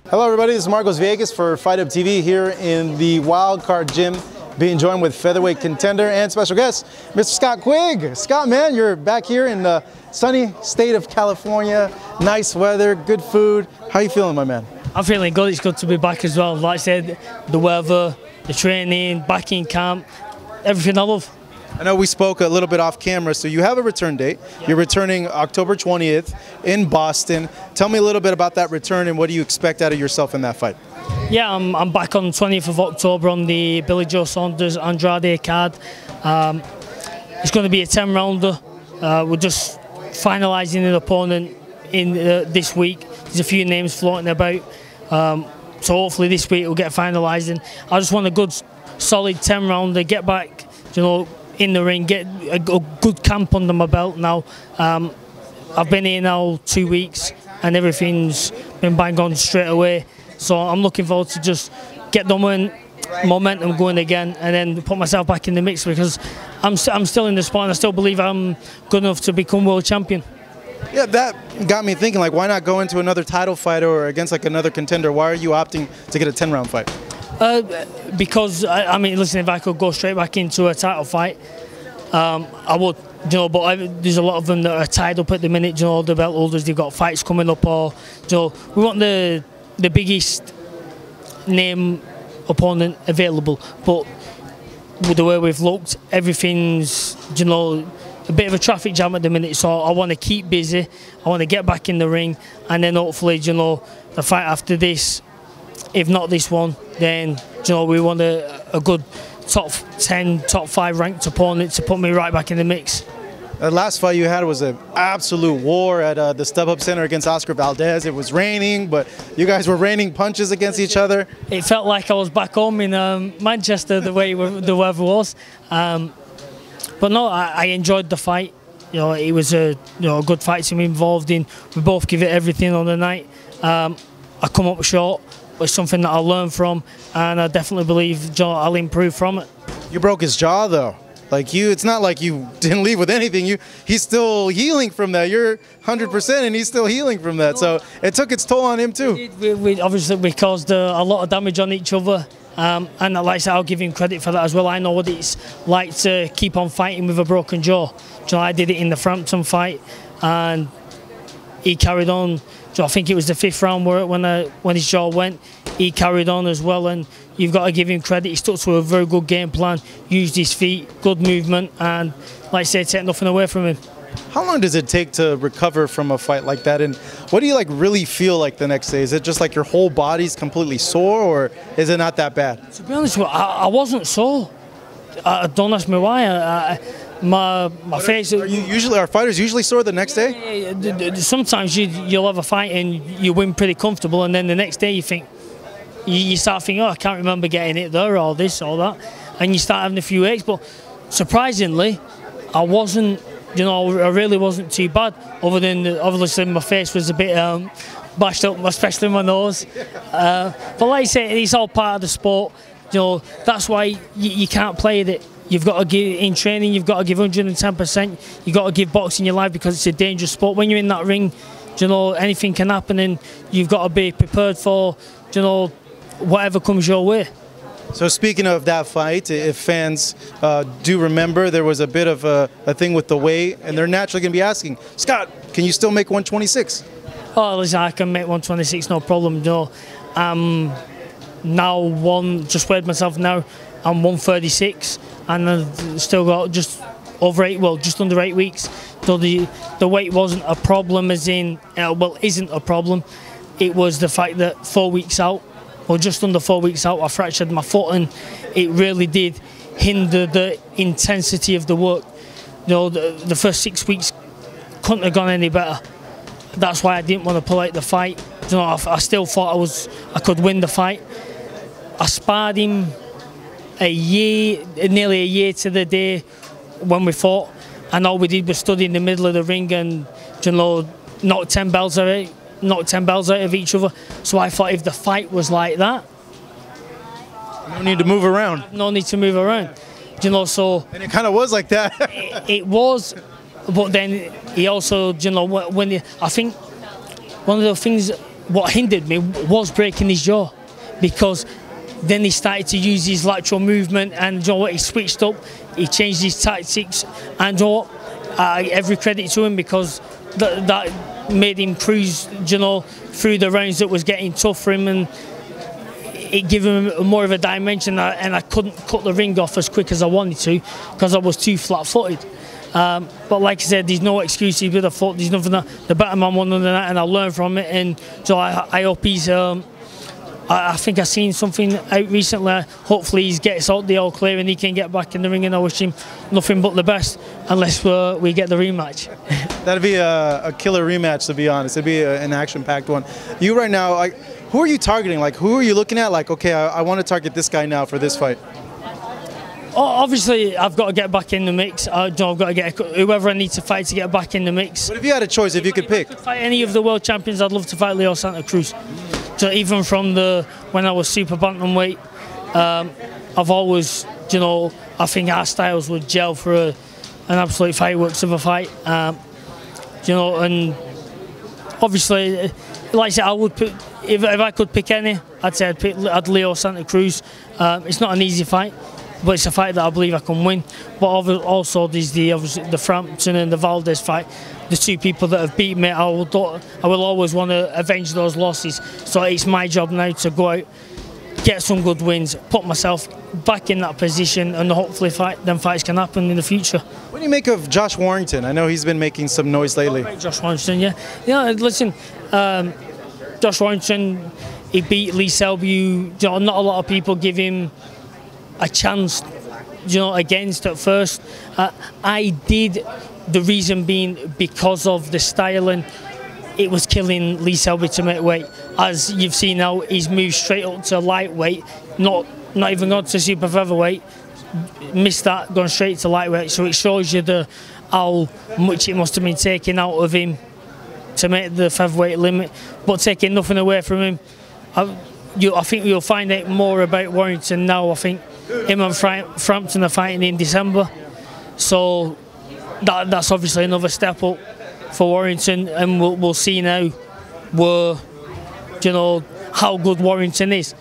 Hello everybody, this is Marcos Villegas for Fight Up TV here in the Wild Card Gym, being joined with featherweight contender and special guest, Mr. Scott Quigg. Scott, man, you're back here in the sunny state of California, nice weather, good food. How you feeling, my man? I'm feeling good. It's good to be back as well. Like I said, the weather, the training, back in camp, everything I love. I know we spoke a little bit off camera, so you have a return date. Yeah. You're returning October 20th in Boston. Tell me a little bit about that return and what do you expect out of yourself in that fight? Yeah, I'm back on the 20th of October on the Billy Joe Saunders Andrade card. It's going to be a 10-rounder. We're just finalising an opponent in this week. There's a few names floating about. So hopefully this week we'll get finalised. And I just want a good, solid 10-rounder, get back, you know, in the ring, get a good camp under my belt now. I've been here now 2 weeks and everything's been bang on straight away. So I'm looking forward to just get the momentum going again and then put myself back in the mix because I'm still in the spot and I still believe I'm good enough to become world champion. Yeah, that got me thinking, like, why not go into another title fight or against like another contender? Why are you opting to get a 10-round fight? Because I mean, listen, if I could go straight back into a title fight, I would, you know. But there's a lot of them that are tied up at the minute. You know, the belt holders, they've got fights coming up, or you know, we want the biggest name opponent available. But with the way we've looked, everything's, you know, a bit of a traffic jam at the minute. So I want to keep busy. I want to get back in the ring, and then hopefully, you know, the fight after this, if not this one, then you know we want a good top 10, top 5 ranked opponent to put me right back in the mix. The last fight you had was an absolute war at the StubHub Center against Oscar Valdez. It was raining, but you guys were raining punches against each other. It felt like I was back home in Manchester, the way the weather was. But no, I enjoyed the fight. You know, it was a good fight to be involved in. We both give it everything on the night. I come up short. It's something that I'll learn from, and I definitely believe I'll improve from it. You broke his jaw, though. Like it's not like you didn't leave with anything. He's still healing from that. You're 100%, and he's still healing from that. So it took its toll on him too. We obviously caused a lot of damage on each other, and like I said, I'll give him credit for that as well. I know what it's like to keep on fighting with a broken jaw. I did it in the Frampton fight, and he carried on. I think it was the 5th round where when his jaw went, he carried on as well, and you've got to give him credit. He stuck to a very good game plan, used his feet, good movement, and like I said, take nothing away from him. How long does it take to recover from a fight like that, and what do you like really feel like the next day? Is it just like your whole body's completely sore, or is it not that bad? To be honest with you, I wasn't sore. Don't ask me why. My face. Are fighters usually sore the next day? Sometimes you'll have a fight and you win pretty comfortable, and then the next day you start thinking, oh, I can't remember getting it there, or this or that, and you start having a few aches. But surprisingly, I wasn't. You know, I really wasn't too bad. Other than obviously my face was a bit bashed up, especially my nose. But like I say, it's all part of the sport. You know, that's why you can't play with it. You've got to give, in training, you've got to give 110%. You've got to give boxing your life because it's a dangerous sport. When you're in that ring, you know, anything can happen, and you've got to be prepared for, you know, whatever comes your way. So speaking of that fight, if fans do remember, there was a bit of a thing with the weight, and they're naturally going to be asking, Scott, can you still make 126? Oh, listen, I can make 126, no problem. You know, now just weighed myself now. I'm 136, and I've still got just under 8 weeks. So the weight wasn't a problem, as in, isn't a problem. It was the fact that 4 weeks out, or just under 4 weeks out, I fractured my foot, and it really did hinder the intensity of the work. You know, the first 6 weeks couldn't have gone any better. That's why I didn't want to pull out the fight. You know, I still thought I could win the fight. I sparred him nearly a year to the day when we fought, and all we did was stood in the middle of the ring and, you know, knock 10 bells out of each other. So I thought if the fight was like that, no need to move around. No need to move around. You know, so. And it kind of was like that. it was, but then he also, you know, I think one of the things what hindered me was breaking his jaw, because then he started to use his lateral movement, and you know what, he switched up, he changed his tactics, and you know what, every credit to him, because that made him cruise, you know, through the rounds that was getting tough for him, and it gave him more of a dimension, and I couldn't cut the ring off as quick as I wanted to because I was too flat-footed. But like I said, there's no excuses with the foot. There's nothing that the better man won than that, and I learned from it. And so I hope he's. I think I've seen something out recently. Hopefully he gets out the all clear and he can get back in the ring, and I wish him nothing but the best, unless we get the rematch. That'd be a killer rematch, to be honest. It'd be an action-packed one. You right now, like, who are you targeting? Like, who are you looking at? Like, okay, I want to target this guy now for this fight. Oh, obviously, I've got to get back in the mix. I've got to get whoever I need to fight to get back in the mix. But if you had a choice, if you could pick, fight any of the world champions, I'd love to fight Leo Santa Cruz. So even from when I was super bantamweight, I've always, you know, I think our styles would gel for an absolute fireworks of a fight. You know, and obviously, like I said, I would put, if I could pick any, I'd say I'd Leo Santa Cruz. It's not an easy fight, but it's a fight that I believe I can win. But also there's obviously the Frampton and the Valdez fight, the two people that have beat me. I will always want to avenge those losses. So it's my job now to go out, get some good wins, put myself back in that position, and hopefully them fights can happen in the future. What do you make of Josh Warrington? I know he's been making some noise lately. Josh Warrington, yeah. Yeah, listen, Josh Warrington, he beat Lee Selby. You know, not a lot of people give him a chance, you know, against at first. I did, the reason being because of the styling. It was killing Lee Selby to make weight. As you've seen now, he's moved straight up to lightweight, not even gone to super featherweight, missed that, gone straight to lightweight. So it shows you how much it must have been taken out of him to make the featherweight limit. But taking nothing away from him, I think you'll find out more about Warrington now. I think him and Frampton are fighting in December, so that's obviously another step up for Warrington, and we'll see now you know, how good Warrington is.